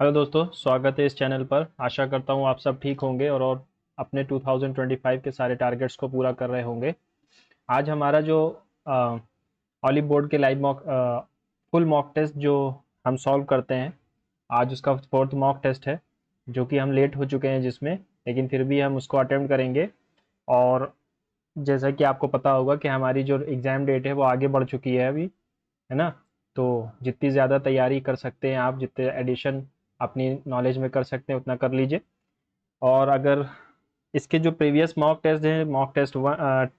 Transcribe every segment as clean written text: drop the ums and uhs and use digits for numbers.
Hello दोस्तों, स्वागत है इस चैनल पर। आशा करता हूँ आप सब ठीक होंगे और अपने 2025 के सारे टारगेट्स को पूरा कर रहे होंगे। आज हमारा जो ऑलिव बोर्ड के live mock full mock test जो हम सॉल्व करते हैं, आज उसका फोर्थ मॉक टेस्ट है जो कि हम लेट हो चुके हैं जिसमें, लेकिन फिर भी हम उसको अटेम्प्ट करेंगे। और जैसा कि आपको पता होगा कि हमारी जो एग्ज़ाम डेट है वो आगे बढ़ चुकी है अभी, है ना? तो जितनी ज़्यादा तैयारी कर सकते हैं आप, जितने एडिशन अपनी नॉलेज में कर सकते हैं उतना कर लीजिए। और अगर इसके जो प्रीवियस मॉक टेस्ट हैं, मॉक टेस्ट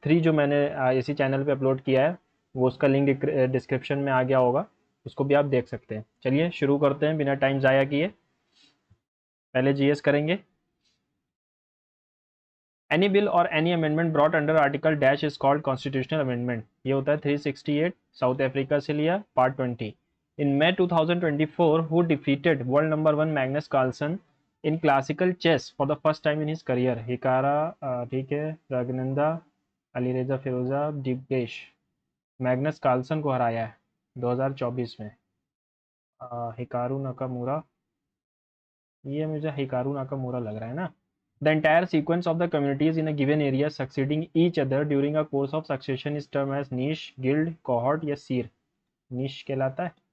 3 जो मैंने इसी चैनल पे अपलोड किया है, वो उसका लिंक डिस्क्रिप्शन में आ गया होगा, उसको भी आप देख सकते हैं। चलिए शुरू करते हैं बिना टाइम ज़ाया किए। पहले जीएस करेंगे। एनी बिल और any amendment brought under article dash is called constitutional amendment. ये होता है 368, साउथ अफ्रीका से लिया, part 20। In May 2024 who defeated world number 1 Magnus Carlsen in classical chess for the first time in his career. Hikaru, ठीक है, Praggnanandhaa, Alireza Firouzja, Gukesh. Magnus Carlsen को हराया है 2024 में। हिकारू नाकामुरा, ये मुझे हिकारू नाकामुरा लग रहा है ना। The entire sequence of the communities in a given area succeeding each other during a course of succession is termed as niche, guild, cohort या सिर। niche कहलाता है।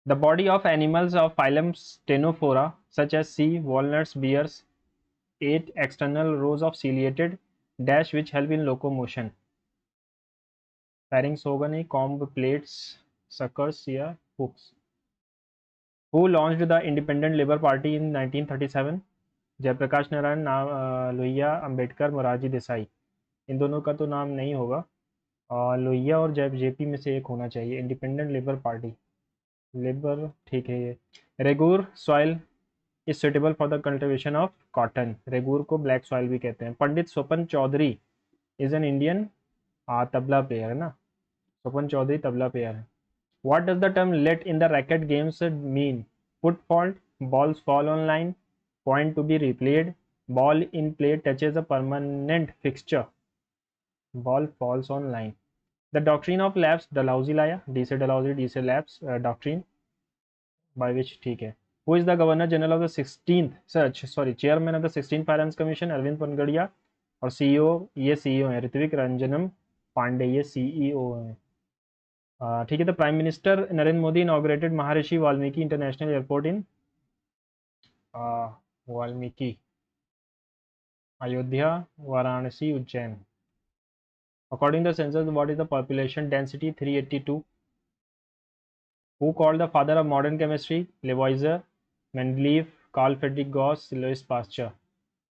The body of animals of phylum Stenophora such as sea, walnuts, bears, 8 external rows of ciliated dash which help in locomotion। pharynx होगा नहीं, comb, plates, suckers या hooks। Who launched the Independent Labour Party in 1937? Jayaprakash Narayan, Lohia, Ambedkar, Morarji Desai. इन दोनों का तो नाम नहीं होगा, लोहिया और जेपी में से एक होना चाहिए। इंडिपेंडेंट लेबर पार्टी, लेबर, ठीक है। ये regur soil is suitable for the cultivation of cotton. Regur को ब्लैक सॉइल भी कहते हैं। Pandit Swapan Chaudhary is an Indian tabla player, है ना? स्वपन चौधरी तबला प्लेयर है। What does the term let in the racket games mean? Foot fault, balls fall on line, point to be replayed, ball in play touches a permanent fixture, ball falls on line। The doctrine of lapse, Dalhousie लाया, D से Dalhousie, D से lapse doctrine, by which, ठीक है। Who is the governor general of the 16th, sorry, chairman of the 16th finance commission? Arvind Panagariya. और CEO, ये CEO है ऋत्विक रंजनम पांडे, ये CEO है। ठीक है। The prime minister Narendra Modi inaugurated Maharshi Valmiki international airport in Valmiki, Ayodhya, Varanasi, Ujjain. According to the census, what is the population density? 382. Who called the father of modern chemistry? Lavoisier, Mendeleev, Carl Friedrich Gauss, Louis Pasteur।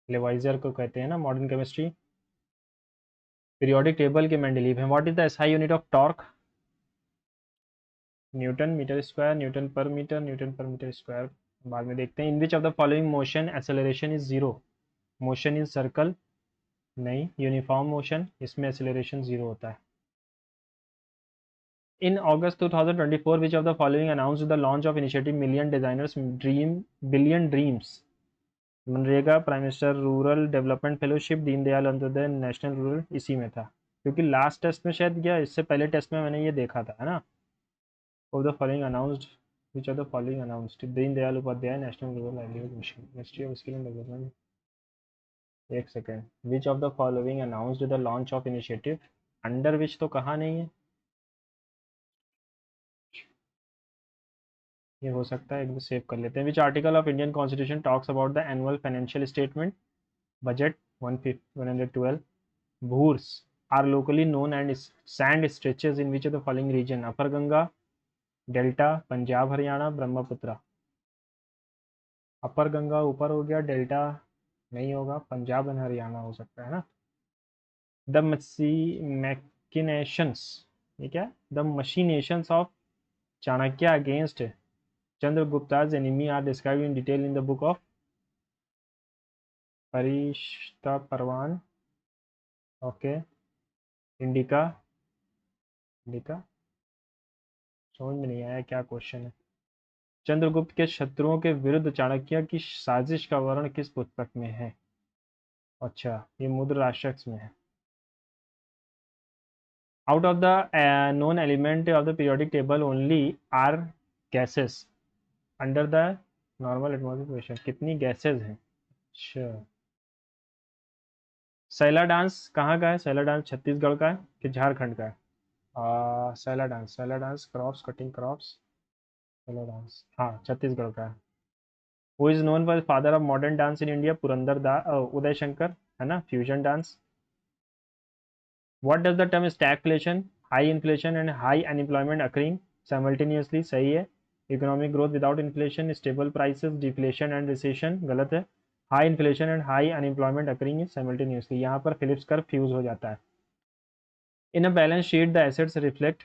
Lavoisier को कहते हैं ना modern chemistry. Periodic table के Mendeleev हैं। What is the SI unit of torque? Newton metre square, newton per metre, newton per metre square, बाद में देखते हैं। In which of the following motion acceleration is zero? Motion in circle, नहीं। Uniform motion, इसमें acceleration zero होता है। In August 2024, which of the following announced the launch of initiative Million Designers Dream Billion Dreams? MNREGA, prime minister rural development fellowship, Deendayal Antyodaya national rural, इसी में था। क्योंकि last test में शायद, या इससे पहले टेस्ट में मैंने ये देखा था, है ना? Of the following announced, which of the following announced? Deendayal Upadhyay national rural livelihood mission, ministry of skill and development. एक second, which of the following announced the launch of initiative? Under which तो कहा नहीं है, ये हो सकता है, एक बार सेव कर लेते हैं। Which article of Indian constitution talks about the annual financial statement? Budget, 112। Bhurs are locally known and sand stretches in which of the following region? Upper Ganga, delta, Punjab Haryana, Brahmaputra. Upper Ganga ऊपर हो गया, डेल्टा नहीं होगा, पंजाब एंड हरियाणा हो सकता है ना। द मैकिनेशंस, ये क्या? The machinations of Chanakya against Chandragupta's enemy are described in detail in the book of Parishta Parvan। Okay. Indica, indica, समझ में नहीं आया क्या क्वेश्चन है। चंद्रगुप्त के शत्रुओं के विरुद्ध चाणक्य की साजिश का वर्णन किस पुस्तक में है? अच्छा, ये मुद्र राक्षस में है। Out of the known element of the periodic table only are gases under the normal atmospheric pressure, कितनी गैसेज हैं। अच्छा, सैला डांस कहाँ का है? सैला डांस छत्तीसगढ़ का है कि झारखंड का है? Saila dance crops cutting crops, Saila dance हाँ छत्तीसगढ़ का है। Who is known for father of modern dance in India? Purandar दा उदय शंकर, है ना, fusion dance. What does the term stagflation, high inflation and high unemployment occurring simultaneously, सही है। Economic growth without inflation, stable prices, deflation and recession, गलत है। High inflation and high unemployment occurring simultaneously, यहाँ पर Phillips curve fuse हो जाता है। In a balance sheet the assets reflect,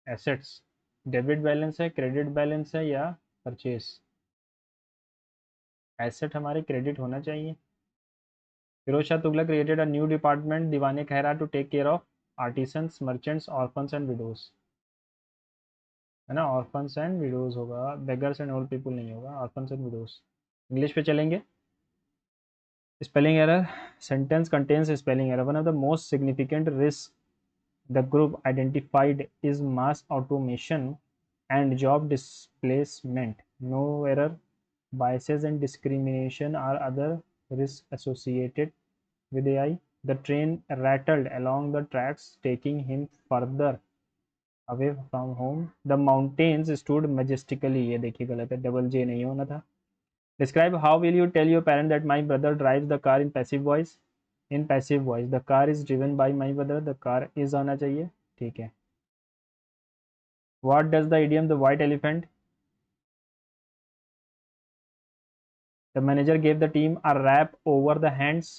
assets debit balance है, क्रेडिट बैलेंस है या परचेस? एसेट हमारे क्रेडिट होना चाहिए। Firoz Shah Tughlaq created a new department Diwan-e Khairat to take care of artisans, merchants, orphans and widows, है ना, ऑर्फन्स एंड विडोज होगा, beggars and old people नहीं होगा, ऑर्फन्स एंड विडोज। इंग्लिश पे चलेंगे। Spelling error, sentence contains spelling error. One of the most significant risk the group identified is mass automation and job displacement. No error, biases and discrimination are other risks associated with AI. The train rattled along the tracks, taking him further away from home. The mountains stood majestically. ये देखिए गलत है, double जे नहीं होना था। Describe how will you tell your parent that my brother drives the car in passive voice? In passive voice, the car is driven by my brother. The car is आना चाहिए, ठीक है। What does the idiom the white elephant? The manager gave the team a rap over the hands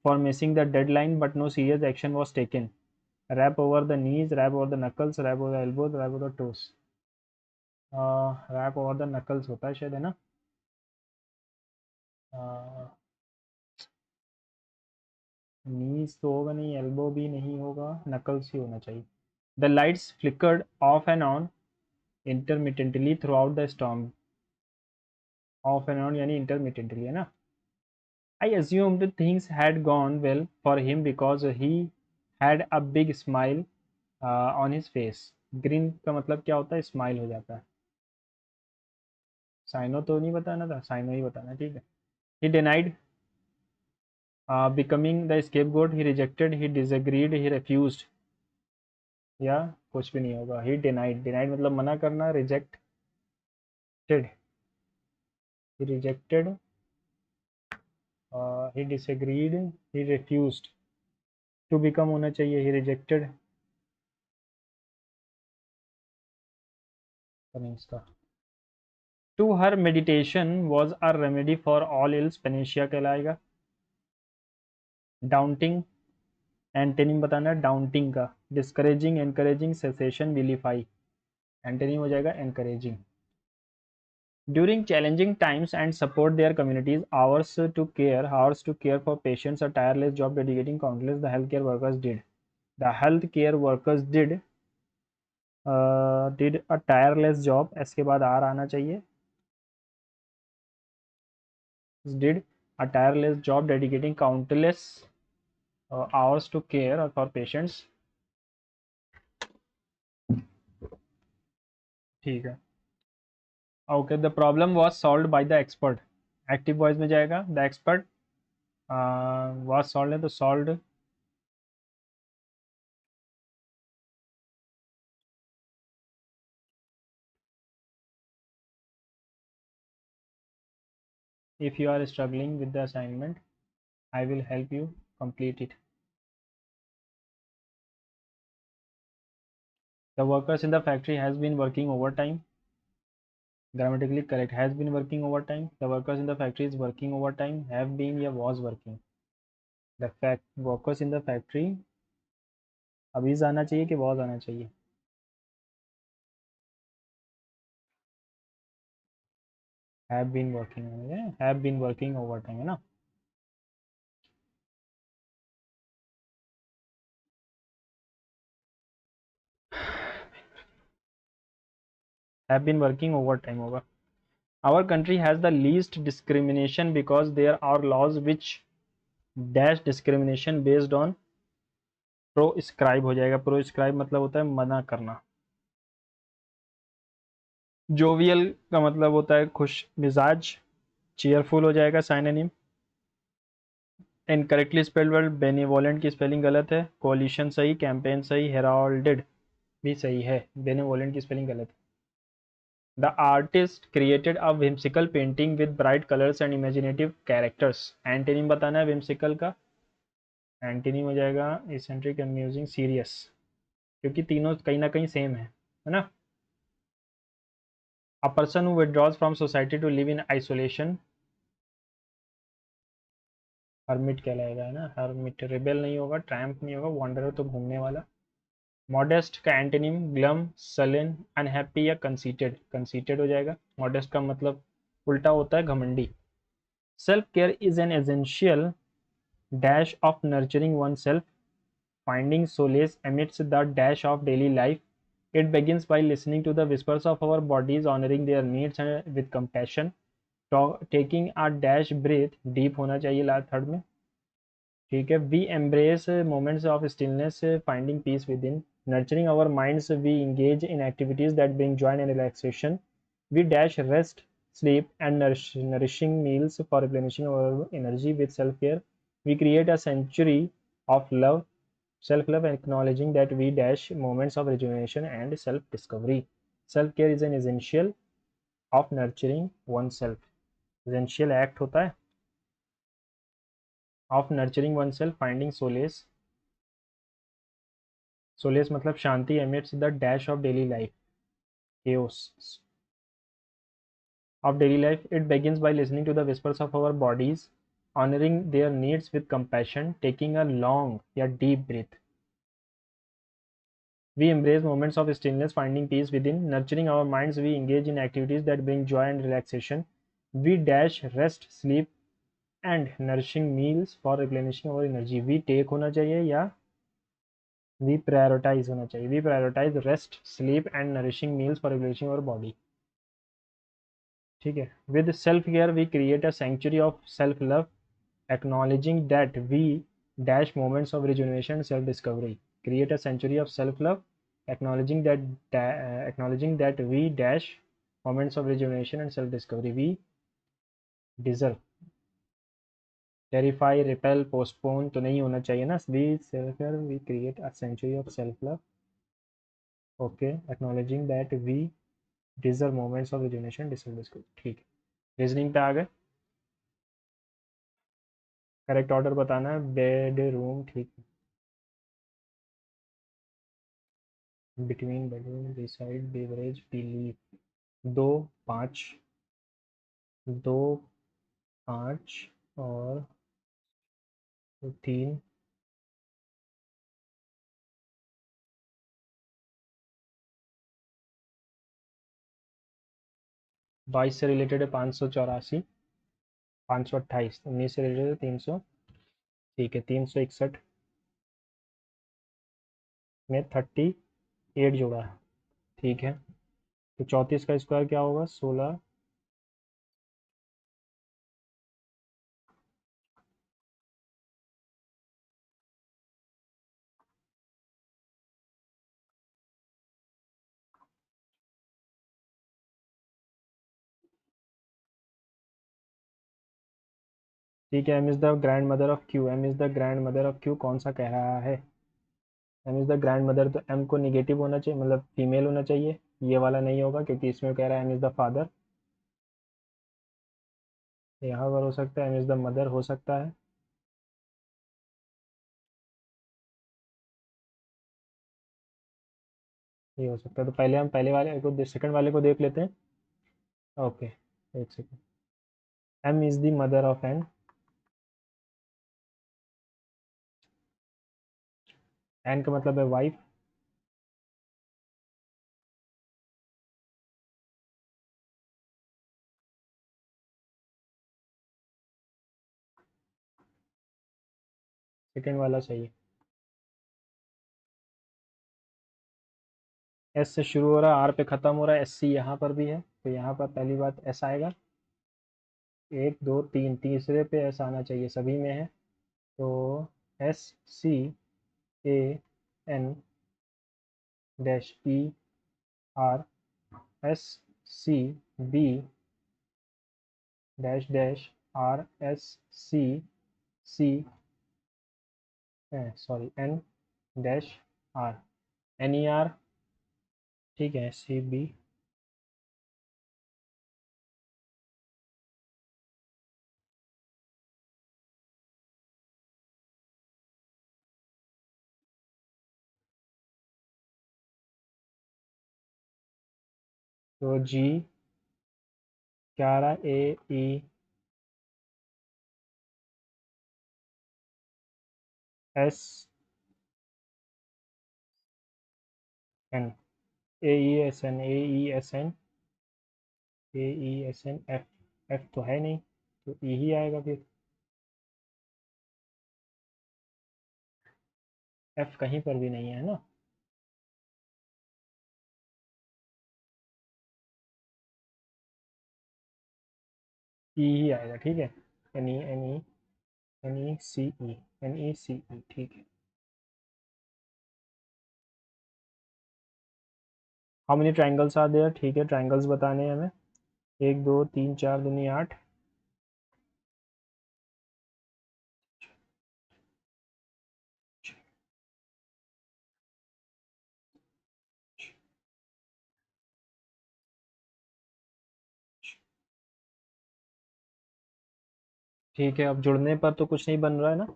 for missing the deadline, but no serious action was taken. Rap over the knees, rap over the knuckles, rap over the elbows, rap over the toes. Rap over the knuckles होता है शायद, है ना? नीज तो होगा नहीं, elbow भी नहीं होगा, नकल्स ही होना चाहिए। The lights flickered off and on intermittently throughout the storm. Off and on यानी intermittently, है ना? I assumed things had gone well for him because he had a big smile on his face. Grin का मतलब क्या होता है? Smile हो जाता है। साइनो तो नहीं बताना था, साइनो ही बताना, ठीक है। He denied becoming the scapegoat. He rejected, he disagreed, he refused, या कुछ भी नहीं होगा। He denied, denied मतलब मना करना, rejected, he rejected, he disagreed, he refused, to become होना चाहिए, he rejected, नहीं इसका। To her meditation was a remedy for all ills, Panacea कहलाएगा। डाउंटिंग, एंटेनिम बताना है डाउंटिंग का। डिस्करेजिंग, एनकरेजिंग, सेसेशन, विलीफाई, एंटेनिम हो जाएगा encouraging. During challenging times and support their communities, hours to care for patients, a tireless job dedicating countless the healthcare workers did. The healthcare workers did a tireless job, इसके बाद are आना चाहिए। Did a tireless job dedicating countless hours to care for patients, ठीक है। Okay, the problem was solve by the expert, active voice में जाएगा। The expert was solve है तो solve. If you are struggling with the assignment I will help you complete it. The workers in the factory has been working overtime, grammatically correct, has been working overtime. The workers in the factory is working overtime, have been या was working. The fact workers in the factory अभी आना चाहिए कि was आना चाहिए? Have been working overtime, है ना। Have been working overtime होगा। Our country has the least discrimination because there are laws which dash discrimination based on proscribe हो जाएगा। प्रोस्क्राइब मतलब होता है मना करना। जोवियल का मतलब होता है खुश मिजाज, चीयरफुल हो जाएगा synonym. Incorrectly spelled word benevolent की स्पेलिंग गलत है, कोलिशन सही, कैंपेन सही, हेराल्डेड भी सही है, बेनिवोलेंट की स्पेलिंग गलत है। The artist created a whimsical painting with bright colours and imaginative characters. Antonym बताना है whimsical का। एंटोनिम हो जाएगा इसेंट्रिक, अम्यूजिंग, सीरियस, क्योंकि तीनों कहीं ना कहीं सेम है ना। A person who withdraws from society to live in isolation, hermit कहलाएगा, है ना। हर्मिट, रिबेल नहीं होगा, ट्रैम्प नहीं होगा, वॉन्डरर तो घूमने वाला। मॉडेस्ट का एंटोनिम ग्लम, सलन, अनहैप्पी या कंसीटेड, कंसीटेड हो जाएगा। मॉडेस्ट का मतलब उल्टा होता है घमंडी। Self care is an essential dash of nurturing oneself, finding solace amidst the dash of daily life. It begins by listening to the whispers of our bodies, honoring their needs and with compassion, taking a dash breath, deep होना चाहिए last third में, ठीक है। We embrace moments of stillness, finding peace within, nurturing our minds, we engage in activities that bring joy and relaxation, we dash rest, sleep and nourishing meals for replenishing our energy with self-care. We create a sanctuary of love, self-love, acknowledging that we dash moments of rejuvenation and self-discovery. Self-care is an essential of nurturing oneself. Essential act होता है of nurturing oneself, finding solace. Solace मतलब शांति amidst the dash of daily life, chaos of daily life. It begins by listening to the whispers of our bodies, honoring their needs with compassion, taking a long yet deep breath. We embrace moments of stillness, finding peace within, nurturing our minds. We engage in activities that bring joy and relaxation. We dash rest, sleep, and nourishing meals for replenishing our energy. We take होना चाहिए या we prioritize होना चाहिए? We prioritize rest, sleep, and nourishing meals for replenishing our body. ठीक है। With self care, we create a sanctuary of self love, acknowledging that we dash moments of rejuvenation and self discovery. Create a sanctuary of self love, acknowledging that we dash moments of rejuvenation and self discovery. We deserve, terrify, repel, postpone तो नहीं होना चाहिए ना। we self care, we create a sanctuary of self love, okay, acknowledging that we deserve moments of rejuvenation, self discovery, ठीक है। Reasoning पे आ गए, correct order बताना है। बेड रूम, ठीक है। Between, bedroom, beside, beverage, believe. दो, पाँच, दो, पाँच और तीन, बाईस से रिलेटेड है 584, 528, 19 से रिलेटेड है 300, ठीक है। 361 में 38 जोड़ा है, ठीक है। तो 34 का स्क्वायर क्या होगा? 16, ठीक है। M is the grandmother of Q, M is the grandmother of Q कौन सा कह रहा है? M is the grandmother, तो एम को निगेटिव होना चाहिए, मतलब फीमेल होना चाहिए, ये वाला नहीं होगा क्योंकि इसमें कह रहा है एम इज़ द फादर। यहाँ पर हो सकता है एम इज़ द मदर हो सकता है, ये हो सकता है। तो पहले हम पहले वाले को, सेकंड वाले को देख लेते हैं। ओके, एक second. M is the mother of N, N का मतलब है वाइफ, सेकंड वाला सही है। एस से शुरू हो रहा है, आर पे ख़त्म हो रहा है, एस सी यहाँ पर भी है, तो यहाँ पर पहली बात एस आएगा। एक, दो, तीन, तीसरे पे एस आना चाहिए, सभी में है। तो S C A N dash E R S C B dash dash R S C C sorry N dash R N E R, ठीक है, सी बी। तो जी क्या रहा, A E S N, A E S N, A E S N, A E S N F, F तो है नहीं तो ई ही आएगा फिर। एफ कहीं पर भी नहीं है ना, ई ही आएगा, ठीक है। N E N E N E C E, N E C E, ठीक है। How many triangles are there, ठीक है, ट्राइंगल्स बताने हैं हमें। एक दो तीन चार दूनी आठ। ठीक है, अब जुड़ने पर तो कुछ नहीं बन रहा है ना,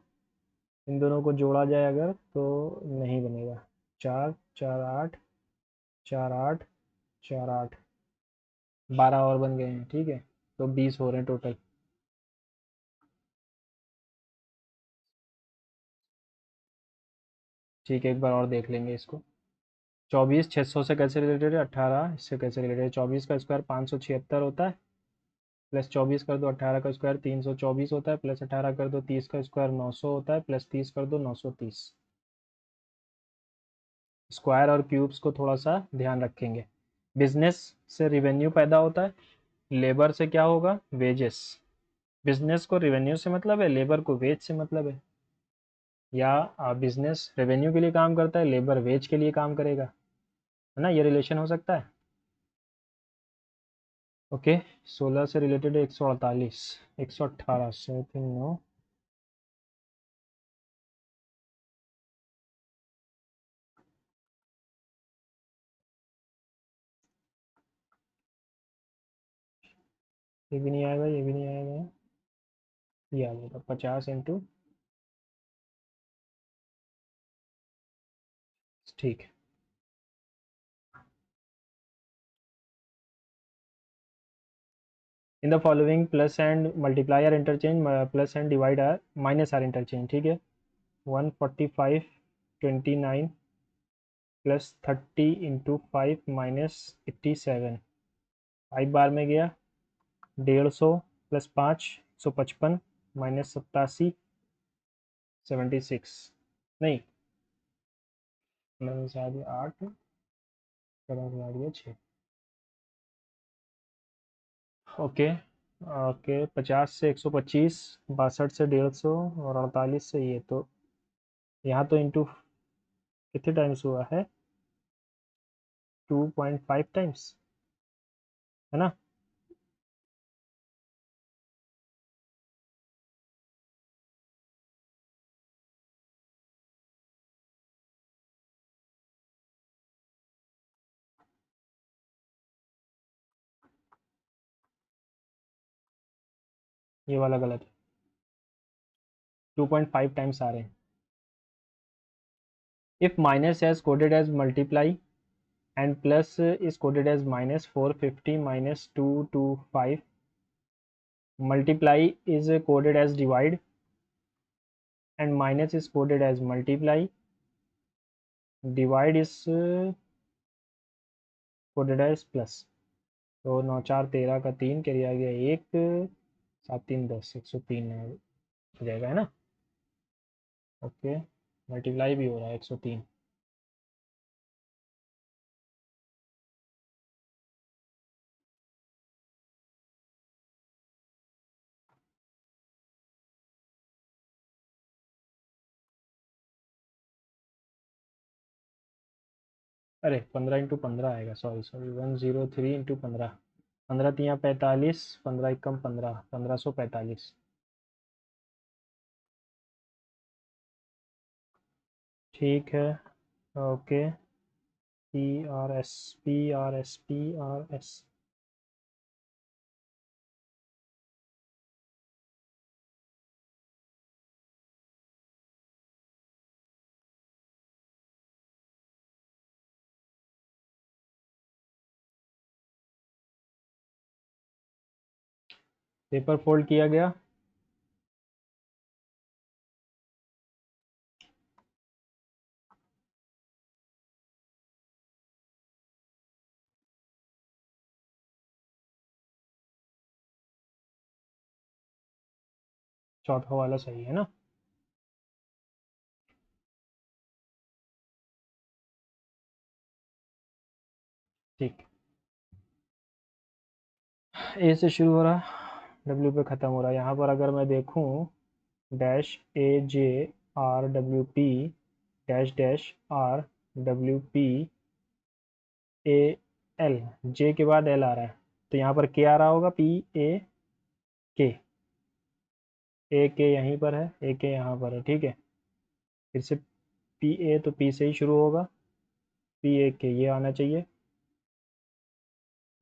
इन दोनों को जोड़ा जाए अगर तो नहीं बनेगा। चार चार आठ, चार आठ, चार आठ, 12 और बन गए हैं, ठीक है, तो 20 हो रहे हैं टोटल। ठीक है, एक बार और देख लेंगे इसको। 24 600 से कैसे रिलेटेड है, 18 इससे कैसे रिलेटेड है, 24 का स्क्वायर 576 होता है, प्लस 24 कर दो 18 का स्क्वायर 324 होता है, प्लस 18 कर दो 30 का स्क्वायर 900 होता है, प्लस 30 कर दो 930। स्क्वायर और क्यूब्स को थोड़ा सा ध्यान रखेंगे। बिजनेस से रिवेन्यू पैदा होता है, लेबर से क्या होगा, वेजेस। बिजनेस को रेवेन्यू से मतलब है, लेबर को वेज से मतलब है, या बिजनेस रेवेन्यू के लिए काम करता है, लेबर वेज के लिए काम करेगा, है ना, ये रिलेशन हो सकता है। ओके, 16 से रिलेटेड है 148, 118 समथिंग नो। ये भी नहीं आएगा, ये भी नहीं आएगा, ये आ जाएगा 50 इंटू, ठीक है। In the following plus and multiply are interchange, plus and divide are minus are interchange, ठीक है। 145 29 प्लस 30 इंटू 5 माइनस 87, 5 बार में गया, 150 प्लस 5 155 माइनस 87 76, नहीं, 8 6, ओके। ओके, 50 से 125, 62 से 150 और 48 से ये, तो यहाँ तो इंटू कितने टाइम्स हुआ है, 2.5 टाइम्स, है ना। ये वाला गलत है, 2.5 टाइम्स आ रहे हैं। If minus as coded as multiply and plus is coded as minus 450 minus 225, multiply is coded as divide and minus is coded as multiply, divide is coded as plus। तो 9 4 13 का 3 कैरी आ गया 1, 7 3 10, 103 हो जाएगा, है ना। ओके, मल्टीप्लाई भी हो रहा है 103। अरे 15 इंटू 15 आएगा, सॉरी सॉरी, 103 इंटू 15, 15 तिया 45, 15 एकम 15, 1545। ठीक है, ओके। PRS। पेपर फोल्ड किया गया। चौथा वाला सही है ना? ठीक। ए से शुरू हो रहा, डब्ल्यू पे ख़त्म हो रहा है। यहाँ पर अगर मैं देखूँ, -AJRWP -RWP AL, जे के बाद एल आ रहा है, तो यहाँ पर के आ रहा होगा, PAK। ए के यहीं पर है, ए के यहाँ पर है, ठीक है। फिर से PA, तो P से ही शुरू होगा, PAK ये आना चाहिए।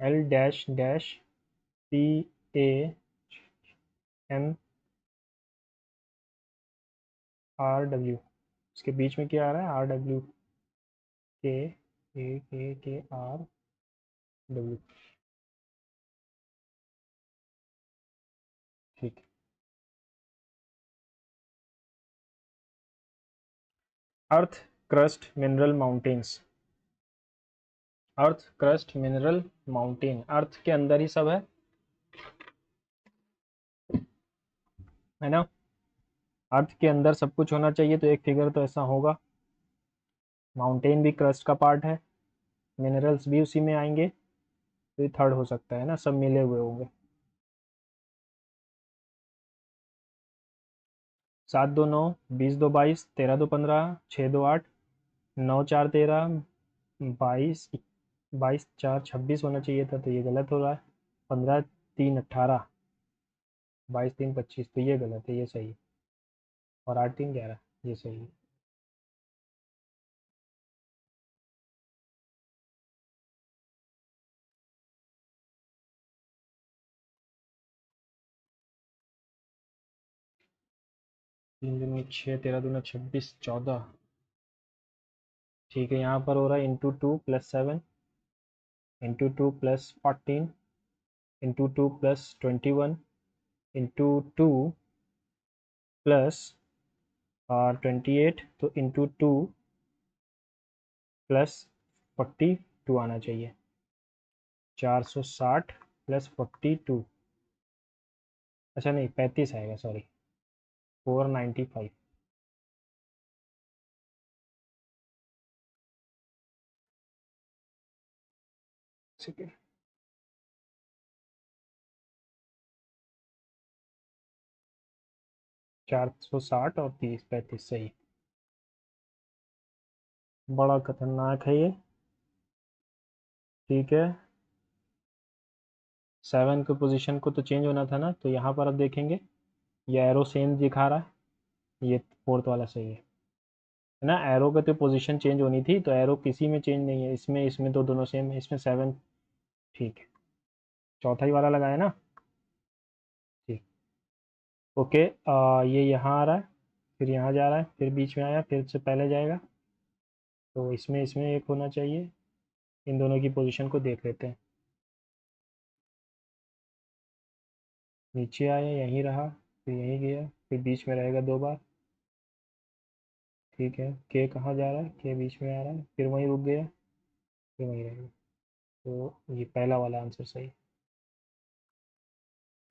L'PAMRW, इसके बीच में क्या आ रहा है, RWK, ठीक। Earth crust mineral mountains. Earth crust mineral mountain, earth के अंदर ही सब है ना? अर्थ के अंदर सब कुछ होना चाहिए, तो एक फिगर तो ऐसा होगा। माउंटेन भी क्रस्ट का पार्ट है, मिनरल्स भी उसी में आएंगे, तो ये थर्ड हो सकता है ना, सब मिले हुए होंगे। 7 2 9, 20 2 22, 13 2 15, 6 2 8, 9 4 13, 22 4 26 होना चाहिए था, तो ये गलत हो रहा है। 15 3 18, 22 3 25, तो ये गलत है, ये सही है। और 8 3 11, ये सही है। तीन दूनी 6, 13 दूना 26, 14। ठीक है, यहाँ पर हो रहा है × 2 + 7, × 2 + 14, × 2 + 21, × 2 + 28, तो × 2 + 42 आना चाहिए। 460 + 42, अच्छा नहीं 35 आएगा, सॉरी, 495। ठीक है, 460 और 35 सही। बड़ा खतरनाक है ये। ठीक है, 7 के पोजीशन को तो चेंज होना था ना, तो यहाँ पर अब देखेंगे, ये एरो सेम दिखा रहा है, ये फोर्थ वाला सही है ना। एरो का तो पोजीशन चेंज होनी थी, तो एरो किसी में चेंज नहीं है, इसमें इसमें तो दोनों सेम है, इसमें 7। ठीक है, चौथा ही वाला लगाया ना। ठीक, ओके। ये यहाँ आ रहा है, फिर यहाँ जा रहा है, फिर बीच में आया, फिर से पहले जाएगा, तो इसमें इसमें एक होना चाहिए। इन दोनों की पोजीशन को देख लेते हैं। नीचे आया, यहीं रहा, फिर यहीं गया, फिर बीच में रहेगा 2 बार। ठीक है, के कहाँ जा रहा है, के बीच में आ रहा है, फिर वहीं रुक गया, फिर वहीं रहेगा, तो ये पहला वाला आंसर सही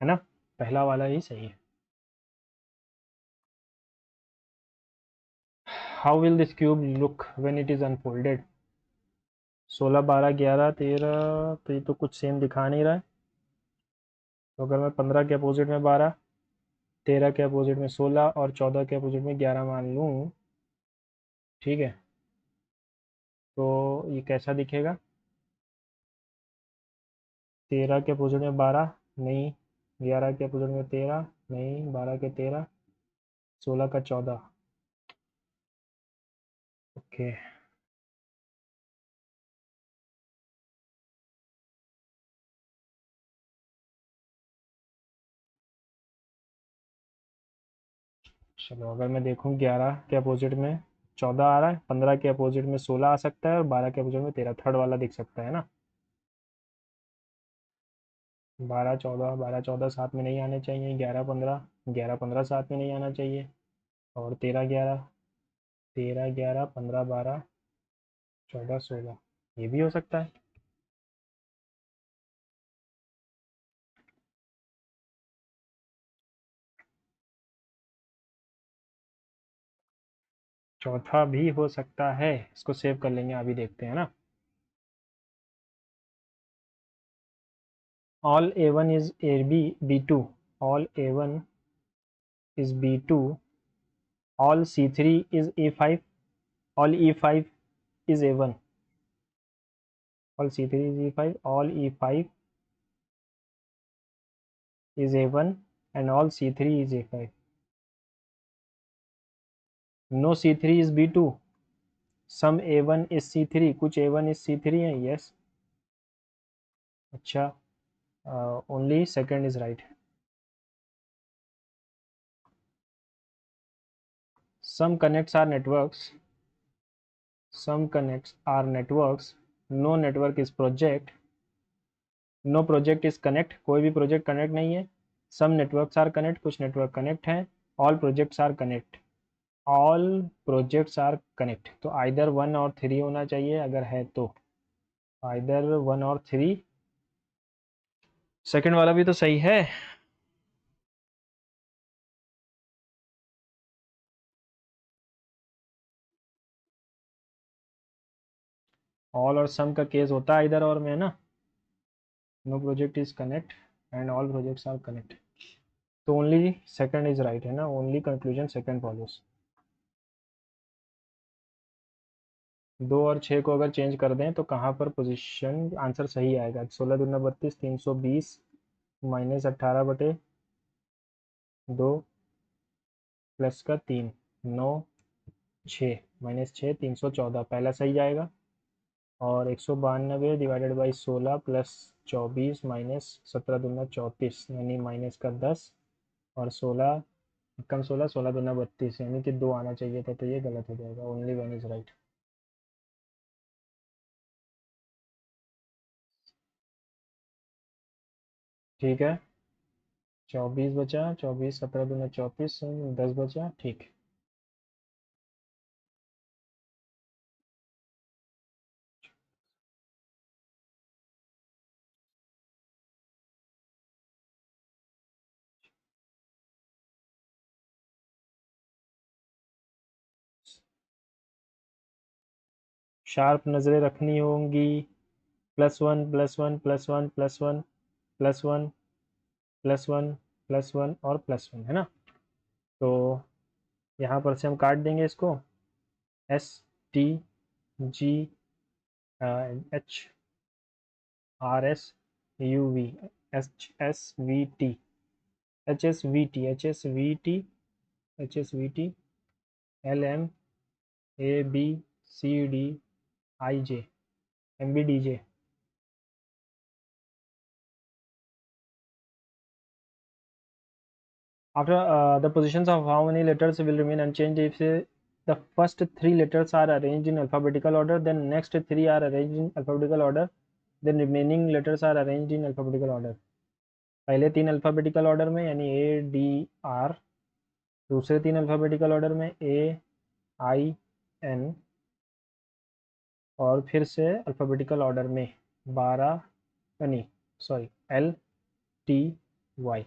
है ना, पहला वाला ही सही है। How will this cube look when it is unfolded? 16 12 11 13, तो ये तो कुछ सेम दिखा नहीं रहा है। तो अगर मैं 15 के अपोजिट में 12, 13 के अपोजिट में 16 और 14 के अपोजिट में 11 मान लूँ, ठीक है, तो ये कैसा दिखेगा? 13 के अपोजिट में 12 नहीं, 11 के अपोजिट में 13 नहीं, 12 के 13, 16 का 14। ओके, चलो अगर मैं देखूँ 11 के अपोजिट में 14 आ रहा है, 15 के अपोजिट में 16 आ सकता है और 12 के अपोजिट में 13, थर्ड वाला दिख सकता है ना। 12 14, 12 14 साथ में नहीं आने चाहिए, 11 15, 11 15 साथ में नहीं आना चाहिए, और 13 11, 13 11 15 12 14 16, ये भी हो सकता है। चौथा भी हो सकता है, इसको सेव कर लेंगे, अभी देखते हैं ना। all a1 is ab b2, all a1 is b2, all c3 is a5, all e5 is a1, all c3 is e5, all e5 is a1 and all c3 is a5. No, c3 is b2, some a1 is c3, कुछ a1 is c3 है, yes. अच्छा, only second is right. Some connects are networks, some connects are networks, no network is project, no project is connect, कोई भी project connect नहीं है। Some networks are connect, कुछ network connect हैं। All projects are connect, all projects are connect, तो either 1 और 3 होना चाहिए, अगर है तो आइदर 1 और 3। सेकंड वाला भी तो सही है। ऑल और सम का केस होता है इधर और में ना। No project is connect and all projects are connect, तो ओनली सेकंड इज राइट है ना, ओनली कंक्लूजन सेकंड फॉलोस। 2 और 6 को अगर चेंज कर दें तो कहाँ पर पोजीशन आंसर सही आएगा। 16 दूना 32, 320 माइनस 18 बटे 2 प्लस का 3, 9 6 माइनस 6 314, पहला सही जाएगा। और 192 डिवाइडेड बाई 16 प्लस 24 माइनस 17 दूना 34 यानी माइनस का 10, और 16 कम 16, 16 दूना 32 यानी कि 2 आना चाहिए था, तो ये गलत हो जाएगा, ओनली वन इज राइट। ठीक है, 24 बचा, 24 17 दूना 34, 10 बचा, ठीक। शार्प नज़रें रखनी होंगी, +1 +1 +1 +1 +1 +1 +1 और +1 है ना। तो यहाँ पर से हम काट देंगे इसको, S T G H R S U V H S V T H S V T H S V T H S V T L M A B C D I J M B D J. After the positions of how many letters will remain unchanged if the first 3 letters are arranged in alphabetical order, then next 3 are arranged in alphabetical order, then remaining letters are arranged in alphabetical order. पहले 3 alphabetical order में यानी A D R, दूसरे 3 alphabetical order में ए I N, और फिर से alphabetical order में 12 नहीं सॉरी एल टी वाई।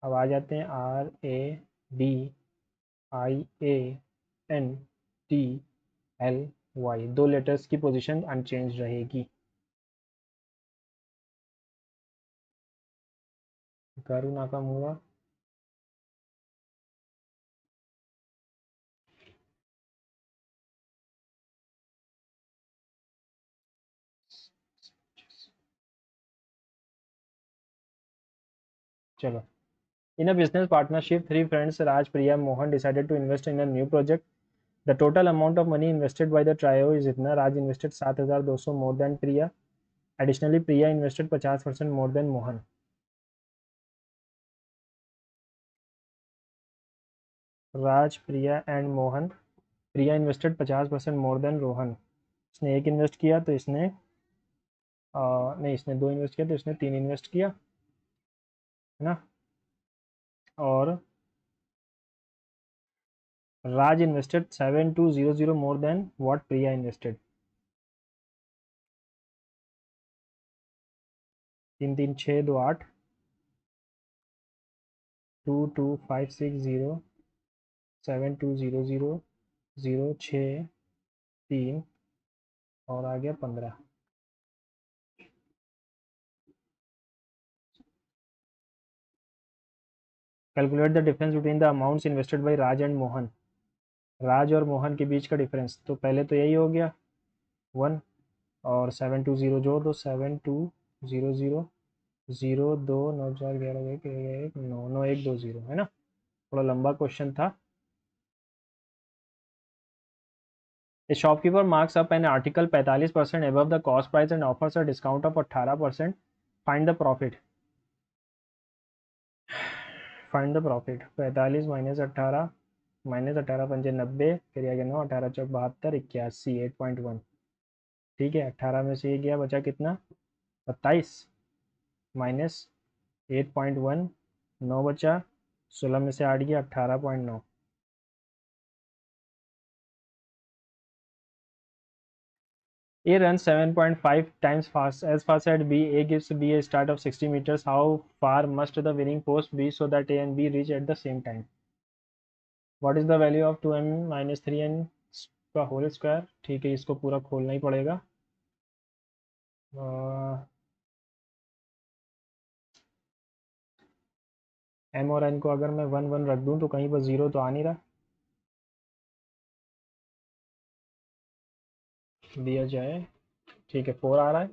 अब आ जाते हैं R A D I A N T L Y, 2 letters की पोजीशन अनचेंज रहेगी। गारू नाकामुरा। चलो, in a business partnership, three friends Raj, Priya, Mohan decided to invest in a new project. The total amount of money invested by the trio is इतना. Raj invested 7,200 more than Priya. Additionally, Priya invested 50% more than Mohan. Raj, Priya and Mohan. Priya invested 50% more than Rohan. इसने एक invest किया तो इसने नहीं, इसने दो invest किया तो इसने तीन इन्वेस्ट किया, है ना. और Raj invested 7,200 more than what Priya invested. 3 3 6 2 8 2 2 5 6 0 7 2 0 0 0 6 3 और आ गया 15. Calculate the difference between the amounts invested by Raj and Mohan. Raj और मोहन के बीच का डिफरेंस तो पहले तो यही हो गया 1 और 720 जोड़ दो. 7200 0 2 9 4 11 1 1 9 9 1 2 0, है ना. थोड़ा लंबा क्वेश्चन था. A shopkeeper marks up an article 45% above the cost price and offers a discount of 18%. Find the profit. Find the profit. 45 minus 18 minus 18 पंजे 90, फिर आ गया 9, 18 चौक 72, 81, 8.1. ठीक है, 18 में से ये गया, बचा कितना 27 माइनस 8.1, 9 बचा, 16 में से 8 गया 18.9. A runs 7.5 times as fast as B. A gives B a start of 60 meters. How far must the winning post be so that A and B reach at the same time? What is the value of 2m minus 3n का whole square. ठीक है, इसको पूरा खोलना ही पड़ेगा. m और n को अगर मैं 1 1 रख दूं तो कहीं पर 0 तो आ नहीं रहा. दिया जाए, ठीक है, 4 आ रहा है,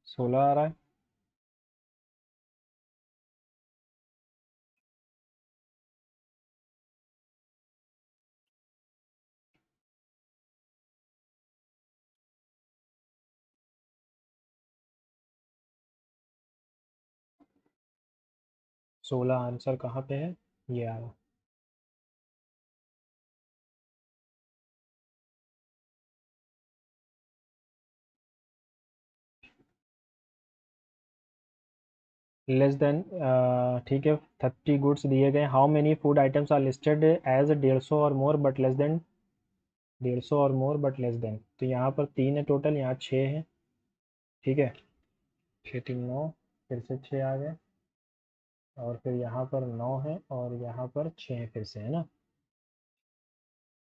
16 आ रहा है, सोलह आंसर कहाँ पे है, ये आ रहा. लेस देन, ठीक है, 30 गुड्स दिए गए. How many food items are listed as 150 और मोर बट लेस देन 150 और मोर बट लेस देन. तो यहाँ पर 3 है टोटल, यहाँ 6 है. ठीक है, 6 3 9, फिर से 6 आ गए, और फिर यहाँ पर 9 है और यहाँ पर 6 है फिर से, है ना.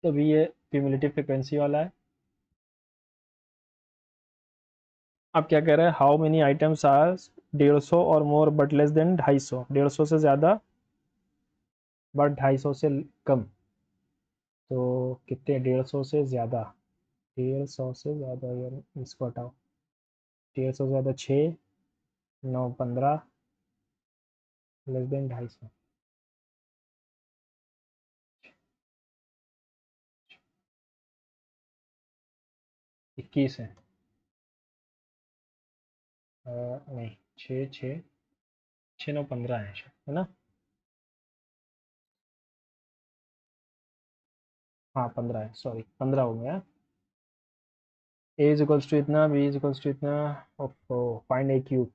तभी ये क्यूमुलेटिव फ्रिक्वेंसी वाला है. अब क्या कह रहा है, हाउ मेनी आइटम्स आर 150 और मोर बट लेस देन 250. 150 से ज़्यादा बट 250 से कम. तो कितने, 150 से ज़्यादा, 150 से ज़्यादा, यार इसको हटाओ. 150 से ज़्यादा 6, 9 15, लेस देन 250. 21 है. नहीं, 6 6 6 9 15 है ना. हाँ 15 है, सॉरी 15 हो गया. ए इज इक्वल्स टू इतना, बी इज इक्वल्स टू इतना. ओफो, फाइंड ए क्यूब.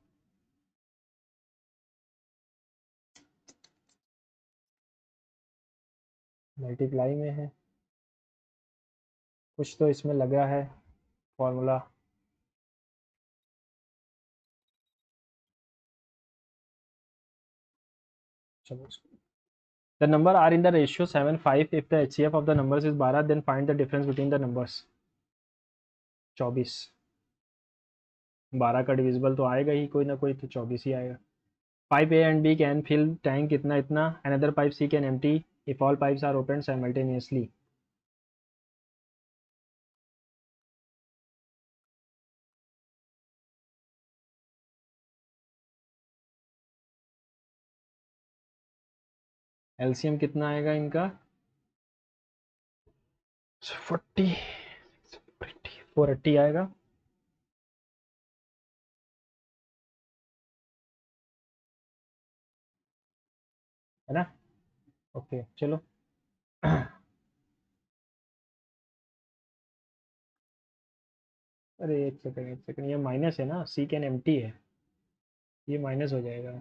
मल्टीप्लाई में है, कुछ तो इसमें लगा है फॉर्मूला. चलो, the number are in the ratio 7 5. if the HCF of the numbers is 12, then find the difference between the numbers. 24. 12 का डिविजिबल तो आएगा ही कोई ना कोई, तो 24 ही आएगा. Pipe A and B can fill tank इतना इतना. Another pipe C can empty if all pipes are open simultaneously. LCM कितना आएगा इनका? 40, 480 आएगा। है ना? ओके चलो। अरे एक सेकंड, एक सेकंड, ये माइनस है ना, सी कैन एम्प्टी है, ये माइनस हो जाएगा।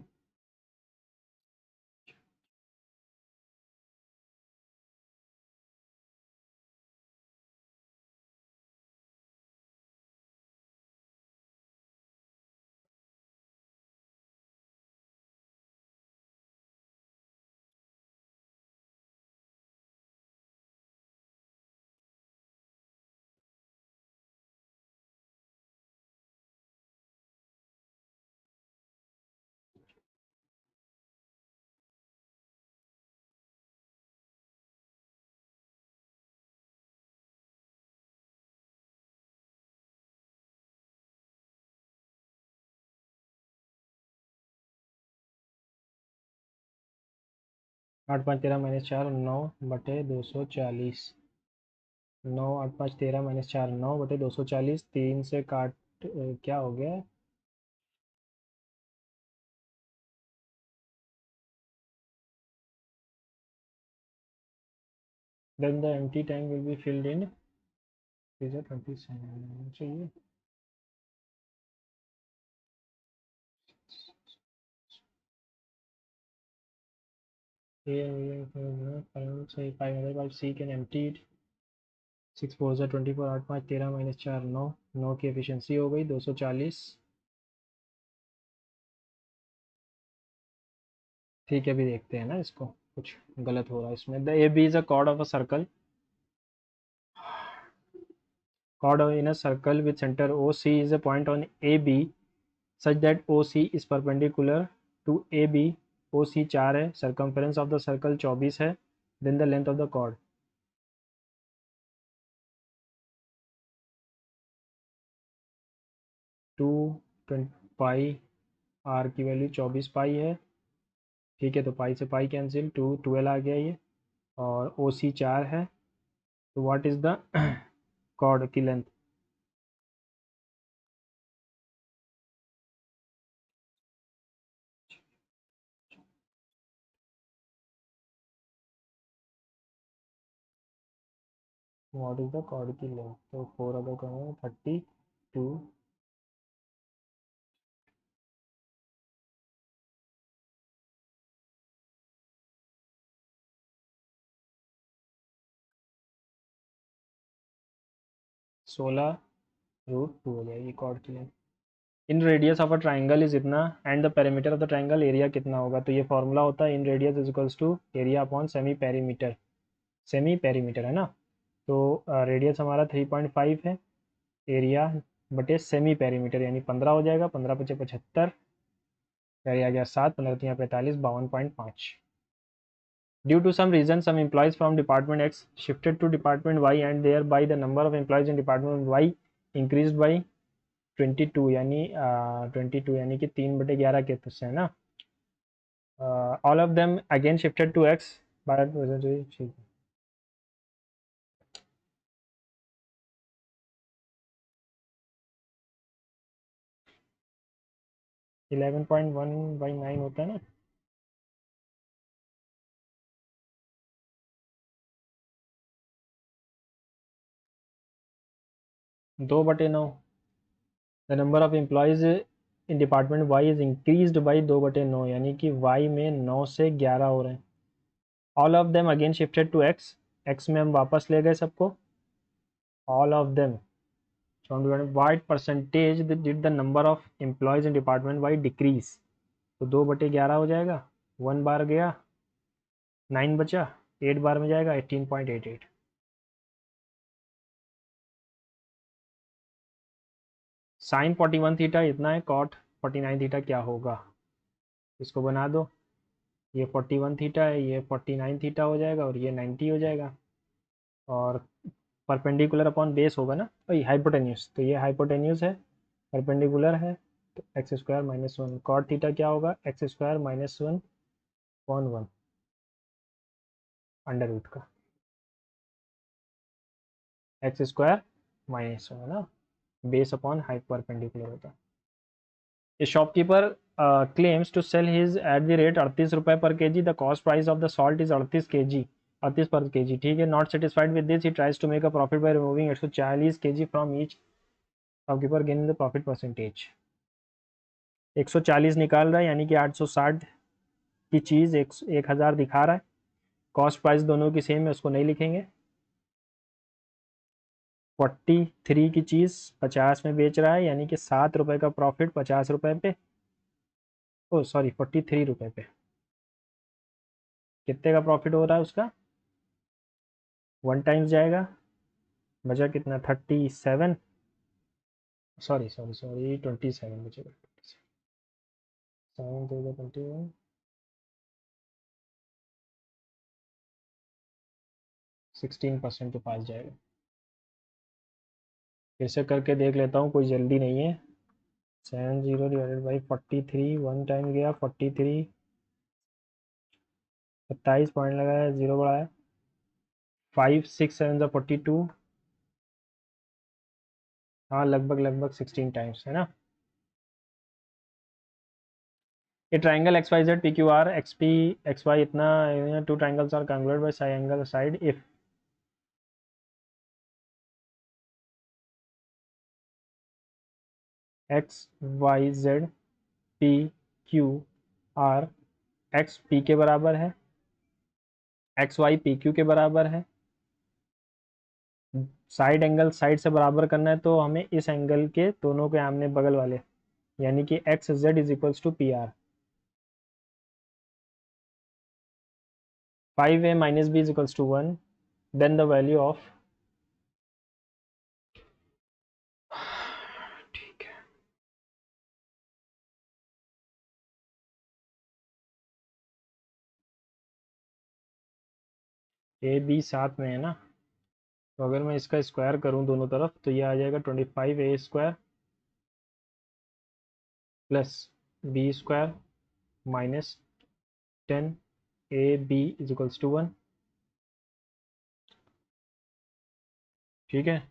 8 5 13 - 4 9/240। 9 8 5 13 - 4 9/240, 3 से काट क्या हो गया? Then the empty tank will be filled in freezer 27 चाहिए। सही 5 सी कैन एम्प्टी 6 4 24, 8 5 13 - 4 9, 9 की एफिशिएंसी हो गई 240। ठीक है, अभी देखते हैं ना इसको, कुछ गलत हो रहा है इसमें। The A B is a chord of a circle, chord in a circle with center OC is a point on AB such that OC is perpendicular to AB। OC 4 है, circumference of the circle 24 है, then the length of the chord। 2 pi, R की value 24 pi है। ठीक है, तो पाई से pi cancel, 2 12 आ गया ये, और ओ सी 4 है। तो व्हाट इज़ द कॉर्ड की length? What is the chord की लेंथ? तो 4 अगर करें 32। 16√2 हो जाएगी कॉर्ड की length. Inradius of a triangle is इतना, and the perimeter of the triangle area कितना होगा? तो ये फॉर्मूला होता है inradius is equals to area upon semi perimeter. Semi perimeter है ना, तो रेडियस हमारा 3.5 है, एरिया बटे सेमी पेरीमीटर यानी 15 हो जाएगा। 15 × 5 = 75, एरिया आ गया 7, 15 × 3 = 45, 52.5। Due to some reason, some employees from department X shifted to department Y and thereby the number of employees in department Y increased by 22, यानी 22 यानी कि 3/11 के तो से है ना। All of them again shifted to X by, ठीक है। 11.1/9 होता है ना। 2/9। The number of employees in department Y is increased by 2/9, यानी कि वाई में 9 से 11 हो रहे हैं। All of them again shifted to X, X में हम वापस ले गए सबको। All of them what percentage did the number of employees in department Y decrease. तो 2/11 हो जाएगा, 1 बार गया 9 बचा, 8 बार में जाएगा 18.88। साइन 41 थीटा इतना है, कॉट 49 थीटा क्या होगा? इसको बना दो, ये 41 थीटा है, ये 49 थीटा हो जाएगा, और ये 90 हो जाएगा। और परपेंडिकुलर अपॉन बेस होगा ना भाई, हाइपोटेन्यूस, तो ये हाइपोटेन्यूस है, परपेंडिकुलर है, तो x² - 1। कॉट थीटा क्या होगा? x² - 1/1। अंडर रूट का एक्स स्क्वायर माइनस है ना, बेस अपॉन हाइट परपेंडिकुलर होता है। A shopkeeper claims to sell his at the rate 38 रुपए per kg. The cost price of the salt is 38 per kg. ठीक है. Not satisfied with this, he tries to make a profit by removing 140 kg from each. Shopkeeper gain the profit percentage. 140 निकाल रहा है यानी कि 860 की चीज़ 1000 दिखा रहा है. कॉस्ट प्राइस दोनों की सेम है, उसको नहीं लिखेंगे. 43 की चीज़ 50 में बेच रहा है यानी कि 7 रुपये का प्रॉफिट 50 रुपये पे. ओ सॉरी 43 रुपये पे. कितने का प्रॉफिट हो रहा है उसका? 1 टाइम्स जाएगा, बचा कितना? 37. सॉरी सॉरी सॉरी 27 बचेगा. 7 16% के पास जाएगा. फिर से करके देख लेता हूँ, कोई जल्दी नहीं है. 70 डिवाइडेड बाई 43, 1 टाइम गया 43, 27 पॉइंट लगाया, 0 बढ़ाया, 5 6 7 42. हाँ लगभग लगभग 16 टाइम्स है ना. ये triangle X Y Z P Q R X P X Y इतना, two triangles are congruent by side angle side if X Y Z P Q R X P के बराबर है, एक्स वाई पी क्यू के बराबर है. Side angle side से बराबर करना है तो हमें इस एंगल के दोनों के आमने बगल वाले यानी कि X Z is equals to P R. 5a minus B is equals to 1. Then the value of, ठीक है, ए बी साथ में है ना, तो अगर मैं इसका स्क्वायर करूं दोनों तरफ तो ये आ जाएगा 25a² plus B square minus 10ab is equals to 1. ठीक है.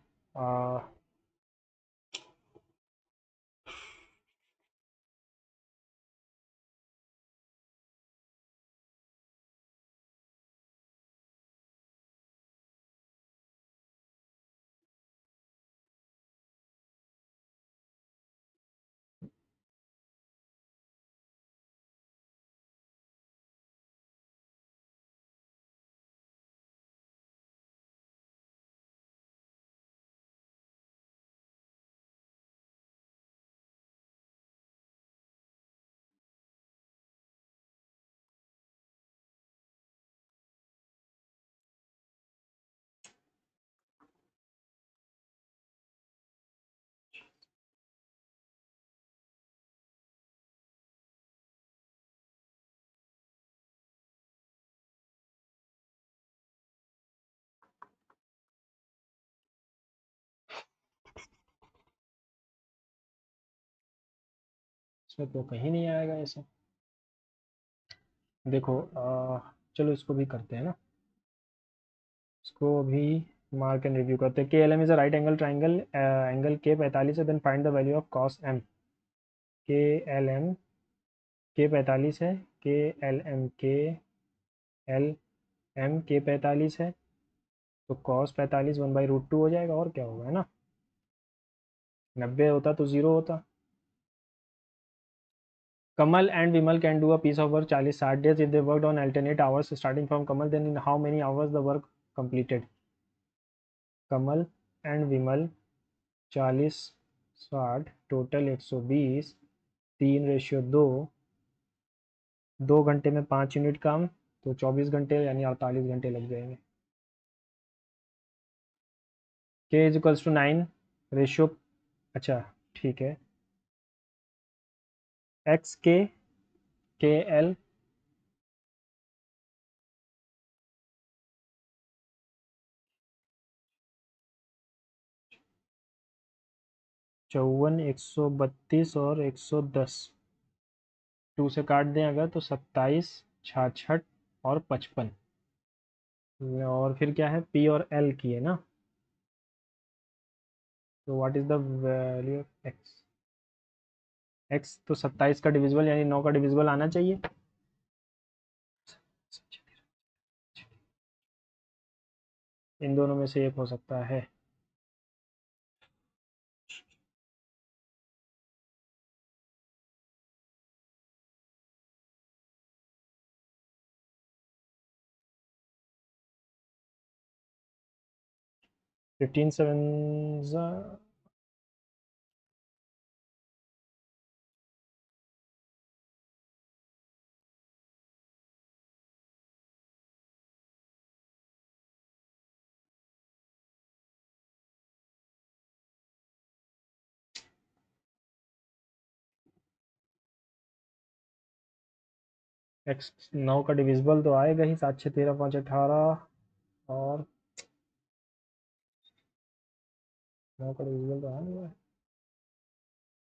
इसमें तो कहीं नहीं आएगा ऐसा. देखो चलो इसको भी करते हैं ना, इसको अभी मार्क एंड रिव्यू करते हैं. K L M is a right angle triangle, angle K 45 है. Then find the value of cos M. K L M K 45 है, के एल एल एम के 45 है, तो कॉस 45 1/√2 हो जाएगा. और क्या होगा, है ना. 90 होता तो 0 होता. Kamal and Vimal can do a piece of work 40-60 days if they worked on alternate hours starting from Kamal. Then in how many hours the work completed? Kamal and Vimal 40-60 total 120, 3:2, 2 घंटे में 5 unit काम, तो 24 घंटे यानी 48 घंटे लग जाएंगे. के इज इक्वल्स टू 9 रेशियो. अच्छा ठीक है. एक्स के एल 54, 132 और 110. 2 से काट दें अगर तो 27, 66 और 55. और फिर क्या है, पी और एल की है ना, तो what is the value of x. X तो 27 का डिविजिबल यानी 9 का डिविजिबल आना चाहिए। इन दोनों में से एक हो सकता है। फिफ्टीन सेवन, एक्स 9 का डिविजिबल तो आएगा ही, 7 6 13 5 18, और 9 का डिविजिबल तो आएगा।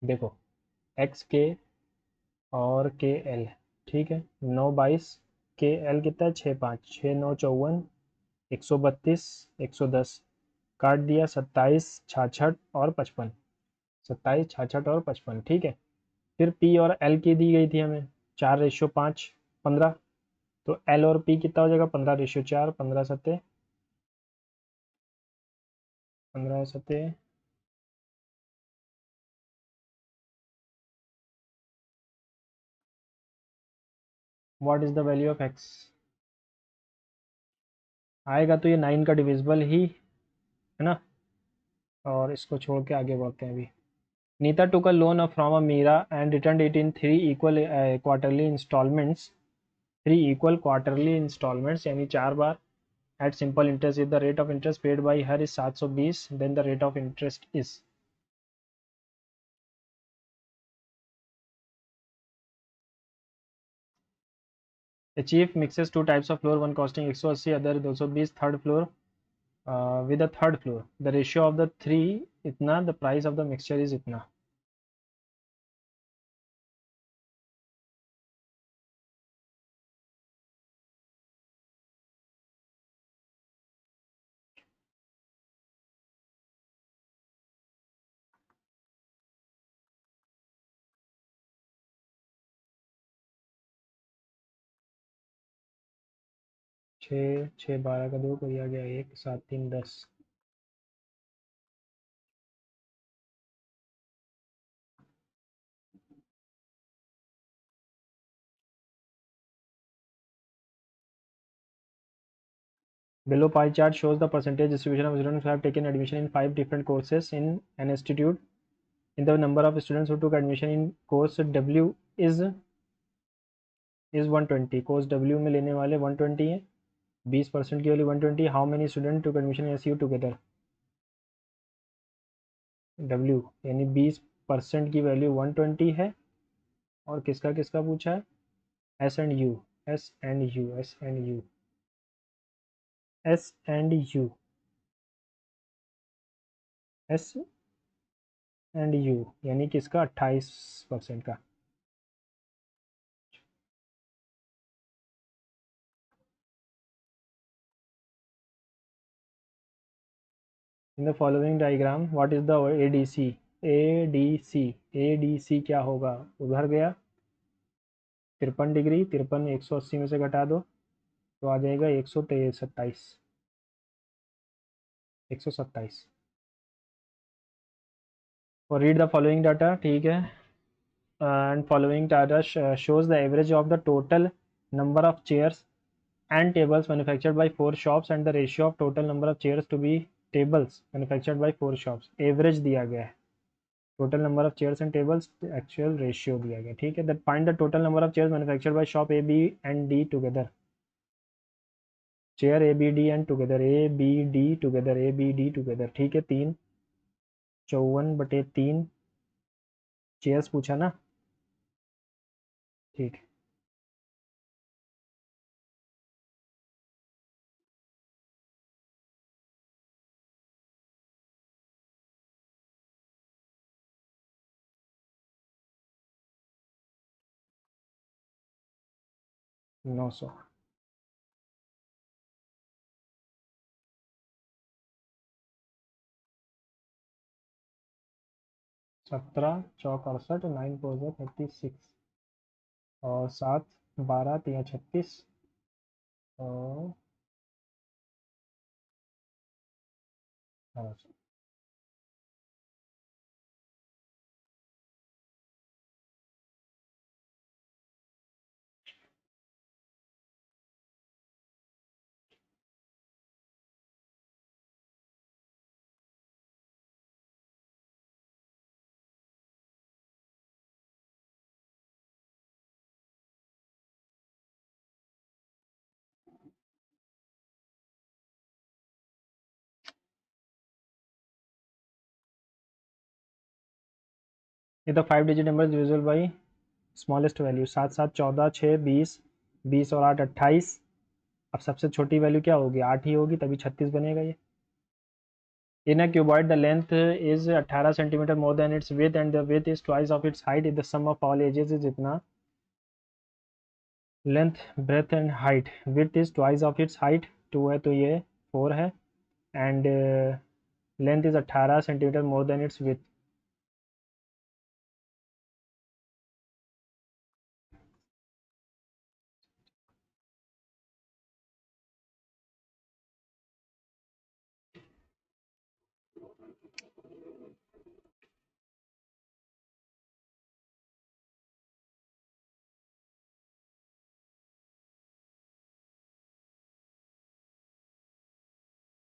देखो, एक्स के और के एल, ठीक है, 9 22, के एल कितना है, 6 5 6 9 54, 132, 110, काट दिया 27 66 और 55, 27 66 और 55, ठीक है। फिर पी और एल की दी गई थी हमें 4:5, 15, तो एल और पी कितना हो जाएगा, 15:4, 15 सत्ते, what is the value of x. आएगा तो ये 9 का डिविजिबल ही है ना, और इसको छोड़ के आगे बढ़ते हैं अभी। Nita took a loan from a Mira and returned it in three equal quarterly installments यानी 4 बार at simple interest. If the rate of interest paid by her is 720, then the rate of interest is। A chief mixes two types of flour, one costing 180, other 220, third floor with a third floor. The ratio of the three इतना, the price of the mixture is इतना। छः छः 12 का 2 किया गया 1 7 3 10। Below pie chart shows the percentage distribution of students who have taken admission in 5 different courses in an institute. In the number of students who took admission in course W is 120, course W में लेने वाले 120 हैं, 20% की वाली 120। How many student took admission S U together. W यानी 20% की value 120 है, और किसका किसका पूछा है, S and you, S and you, S and you, S and you, S and you यानी किसका, 28% का। इन the following diagram what is the ADC. ADC, ADC क्या होगा, उधर गया 53 डिग्री, 53 180 में से घटा दो तो आ जाएगा 127, 127। और रीड द फॉलोइंग डाटा, ठीक है, and following data shows the average of the total number of chairs and tables manufactured by 4 shops and the ratio of total number of chairs to be tables manufactured by 4 shops। Average दिया गया है, total number of chairs and tables actual ratio दिया गया, ठीक है। That find the total number of chairs manufactured by shop A B and D together. Chair A B D and together, A B D together, A B D together, ठीक है। 3 54/3 chairs पूछा ना, ठीक है। 900। 17 चौक 68, 9 4 36, और 7 12 3 36, और 18। ये तो 5 digit number divisible by smallest value, 7 7 14 6 20, 20 और 8 28। अब सबसे छोटी वैल्यू क्या होगी, 8 ही होगी, तभी 36 बनेगा ये। In a cuboid the length is 18 centimetre more than its width and the width is twice of its height, is the sum of all edges is इतना। Length breadth and height, width is twice of its height 2 है तो ये 4 है, and length is 18 centimetre more than its width.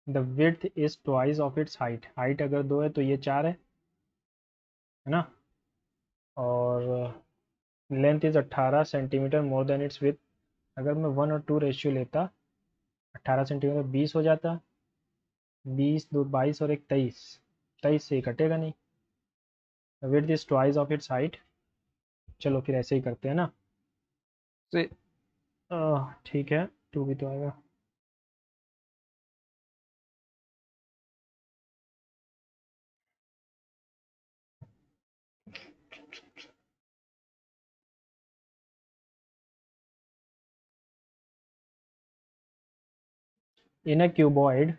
The width is twice of its height, height अगर 2 है तो ये 4 है ना, और length is 18 centimetre more than its with. अगर मैं 1 और 2 रेशियो लेता, 18 सेंटीमीटर 20 हो जाता, 20 2 22 और एक 23, 23 से ही कटेगा नहीं। Width is twice of its height. चलो फिर ऐसे ही करते हैं ना, से ठीक है, 2 भी तो आएगा। In a cuboid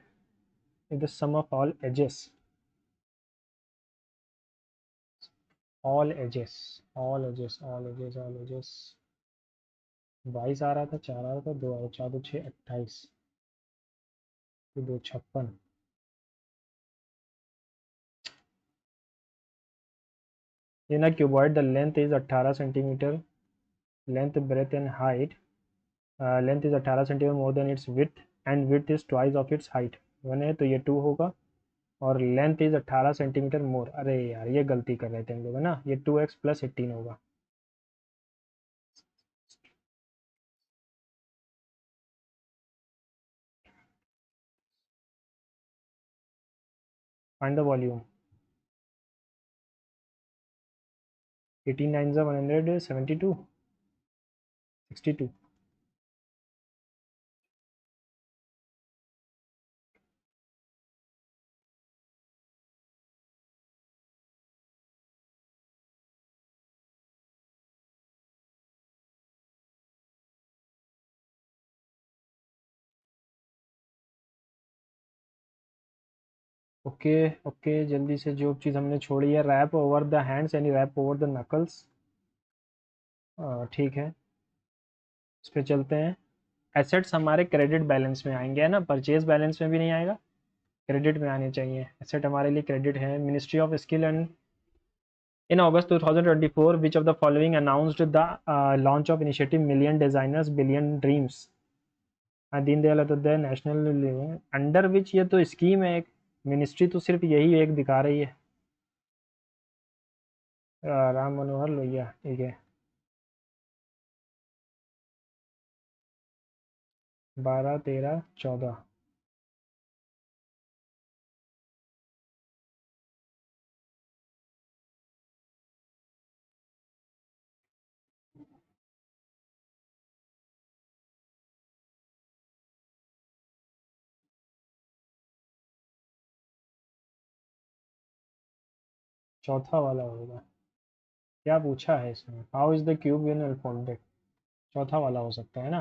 is the sum of all edges, all edges, all edges, all edges, all edges. 22 आ रहा था, 4 आ रहा था, 2 आ रहा, 4 2 6 28, 2 56। इन a cuboid the length is 18 centimetre, length breadth and height, length is 18 centimetre more than its width and with is twice of its height. 1 है तो ये 2 होगा, और लेंथ इज 18 सेंटीमीटर मोर। अरे यार ये गलती कर रहे थे हम लोग, है ना, ये 2x प्लस 18 होगा। Find the volume. 18 9 100, 72, 62। Okay okay, जल्दी से जो चीज़ हमने छोड़ी है, रैप ओवर द हैंड्स यानी रैप ओवर द नकल्स। ठीक है, इस पे चलते हैं। एसेट्स हमारे क्रेडिट बैलेंस में आएंगे, है ना, परचेज बैलेंस में भी नहीं आएगा, क्रेडिट में आने चाहिए। एसेट हमारे लिए क्रेडिट है। Ministry of skill and in August 2024, which of the following announced the launch of initiative Million Designers Billion Dreams? Deendayal Antyodaya national, under which ये तो स्कीम है एक, मिनिस्ट्री तो सिर्फ यही एक दिखा रही है। राम मनोहर लोहिया, ठीक है। 12 13 14, चौथा वाला होगा। क्या पूछा है इसमें, how is the cube in unfolded, चौथा वाला हो सकता है ना।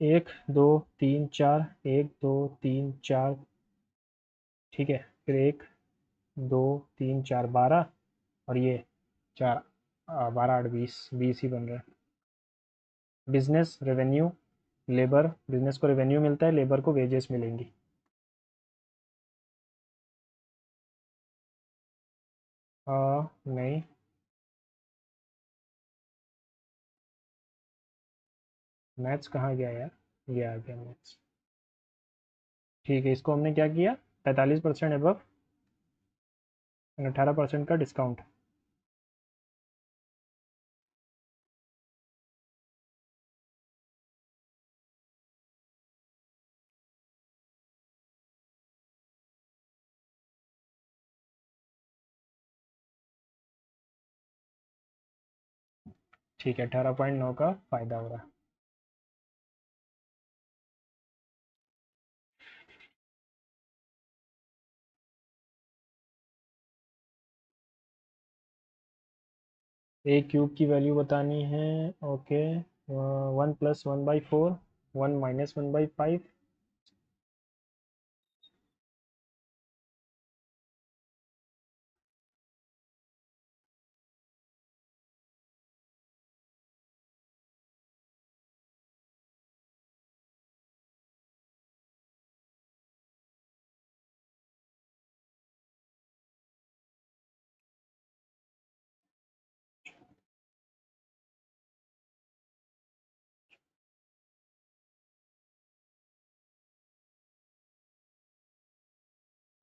1 2 3 4, 1 2 3 4, ठीक है, फिर 1 2 3 4 12 और ये 4 12 8 20 20 ही बन रहा है। बिजनेस रेवेन्यू लेबर, बिजनेस को रेवेन्यू मिलता है, लेबर को वेजेस मिलेंगी। नहीं, मैथ्स कहाँ गया यार, ये आ गया मैथ्स। ठीक है, इसको हमने क्या किया, 45% अबव 18% का डिस्काउंट। ठीक है, 18.9 का फ़ायदा हो रहा है। ए क्यूब की वैल्यू बतानी है। ओके, 1 + 1/4, 1 - 1/5।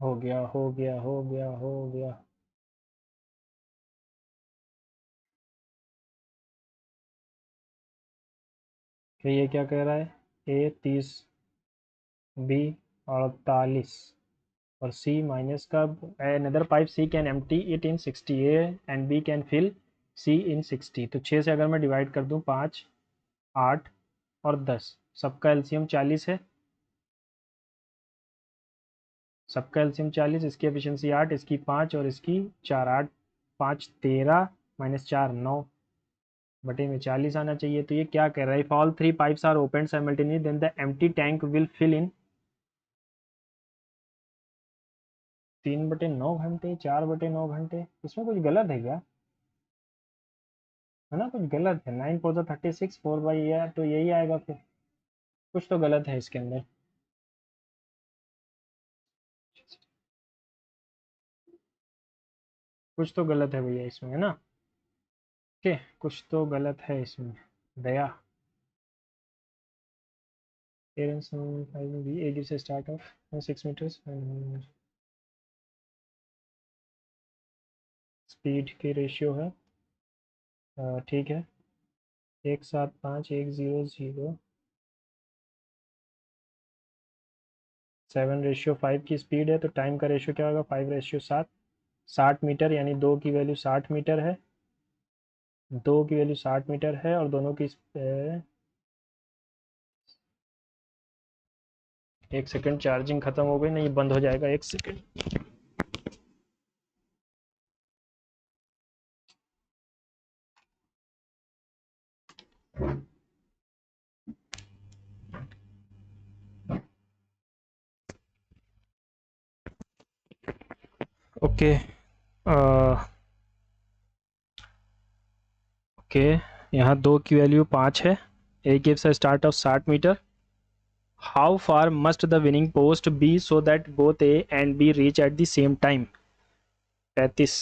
हो गया हो गया हो गया हो गया। तो ये क्या कह रहा है, ए 30, बी 48 और सी माइनस का। Another pipe C can empty it in 60, A and B can fill C in 60। तो 6 से अगर मैं डिवाइड कर दूं, 5 8 और 10, सबका एलसीएम 40 है। सबका एलसीएम 40, इसकी एफिशिएंसी 8, इसकी 5 और इसकी 4। 8 5 13 -4 9 बटे में 40 आना चाहिए। तो ये क्या कह रहा है, if all 3 pipes are open simultaneously then the empty tank will fill in 3/9 घंटे, 4/9 घंटे। इसमें कुछ गलत है क्या, है ना, कुछ गलत है। 9 × 36 4/, तो यही आएगा फिर। कुछ तो गलत है इसके अंदर। कुछ तो गलत है भैया इसमें, है ना। ओके, कुछ तो गलत है इसमें। दया, parents भी a gives a start of 6 meters and speed की रेशियो है। ठीक है, 175 100 7/5 की स्पीड है, तो टाइम का रेशियो क्या होगा, 5/7। 60 मीटर, यानी 2 की वैल्यू 60 मीटर है। 2 की वैल्यू 60 मीटर है और दोनों की 1 सेकंड, चार्जिंग खत्म हो गई, नहीं बंद हो जाएगा 1 सेकंड। ओके, ओके, यहाँ 2 की वैल्यू 5 है। A gives a start of 60 meter. How far must the winning post be so that both A and B reach at the same time. 35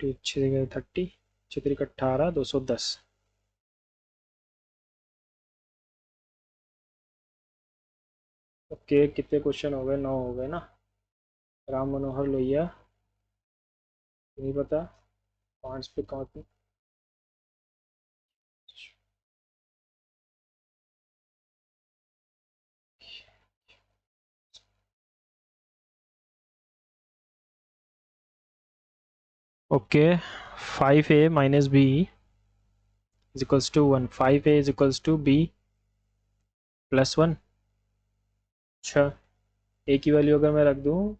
30 6 18 210। Okay, कितने क्वेश्चन हो गए, 9 हो गए ना। राम मनोहर लोहिया, नहीं पता, 5 पे कौन। Okay, 5a - b is equals to 1, 5a is equals to b +1। अच्छा, ए की वैल्यू अगर मैं रख दूं,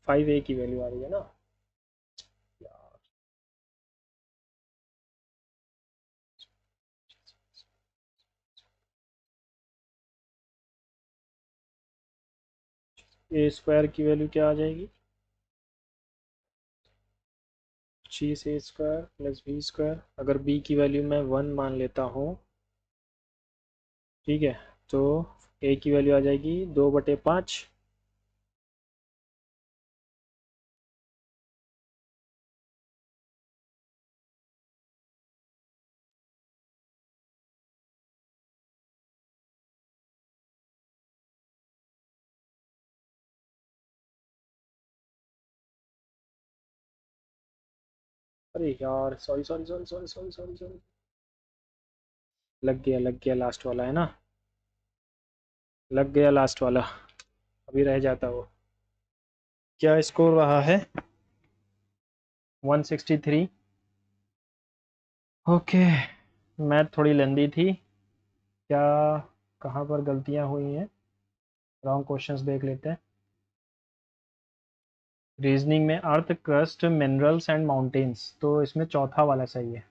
5a की वैल्यू आ रही है ना। ए स्क्वायर की वैल्यू क्या आ जाएगी, 25a² प्लस b²। अगर b की वैल्यू मैं 1 मान लेता हूँ, ठीक है, तो a की वैल्यू आ जाएगी 2/5। अरे यार, sorry sorry sorry sorry sorry sorry sorry, लग गया लास्ट वाला है ना, लग गया लास्ट वाला, अभी रह जाता वो। क्या स्कोर रहा है? 163। ओके, मैथ थोड़ी लेंदी थी, क्या कहाँ पर गलतियाँ हुई हैं, रॉन्ग क्वेश्चंस देख लेते हैं। रीजनिंग में earth crust minerals and mountains, तो इसमें चौथा वाला सही है।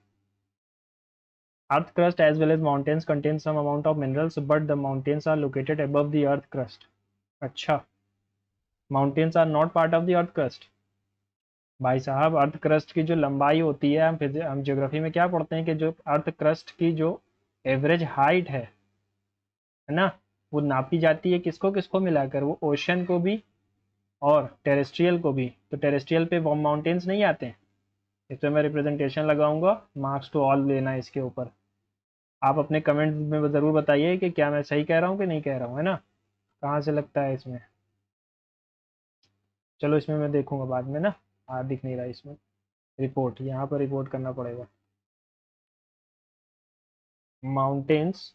Earth crust as well as mountains contain some amount of minerals but the mountains are located above the earth crust. अच्छा, mountains are not part of the earth crust. भाई साहब, earth crust की जो लंबाई होती है, हम ज्योग्राफी में क्या पढ़ते हैं कि जो अर्थ क्रस्ट की जो एवरेज हाइट है ना, वो नापी जाती है किसको किसको मिलाकर, वो ओशन को भी और टेरेस्ट्रियल को भी। तो टेरेस्ट्रियल पे वो माउंटेन्स नहीं आते हैं। इस पर मैं रिप्रेजेंटेशन लगाऊंगा, मार्क्स टू ऑल लेना है इसके ऊपर। आप अपने कमेंट में ज़रूर बताइए कि क्या मैं सही कह रहा हूँ कि नहीं कह रहा हूँ, है ना, कहाँ से लगता है इसमें। चलो, इसमें मैं देखूंगा बाद में ना, दिख नहीं रहा इसमें। रिपोर्ट, यहाँ पर रिपोर्ट करना पड़ेगा। Mountains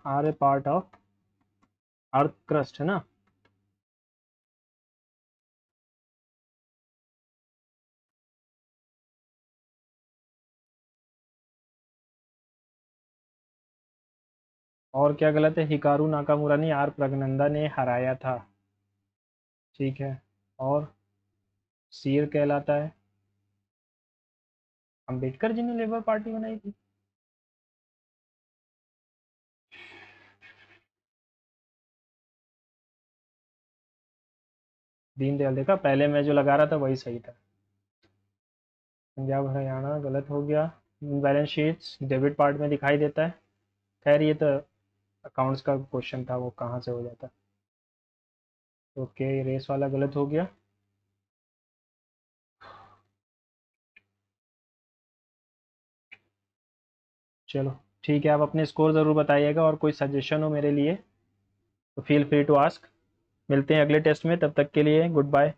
are a part of earth crust, है ना। और क्या गलत है? हिकारू नाकामुरा ने आर प्रगनंदा ने हराया था, ठीक है। और सीर कहलाता है, अंबेडकर जी ने लेबर पार्टी बनाई थी। दीनदयाल, देखा, पहले मैं जो लगा रहा था वही सही था। पंजाब हरियाणा गलत हो गया। बैलेंस शीट्स डेबिट पार्ट में दिखाई देता है। खैर, ये तो अकाउंट्स का क्वेश्चन था, वो कहाँ से हो जाता। ओके, रेस वाला गलत हो गया। चलो, ठीक है, आप अपने स्कोर ज़रूर बताइएगा, और कोई सजेशन हो मेरे लिए तो फील फ्री टू आस्क। मिलते हैं अगले टेस्ट में, तब तक के लिए गुड बाय।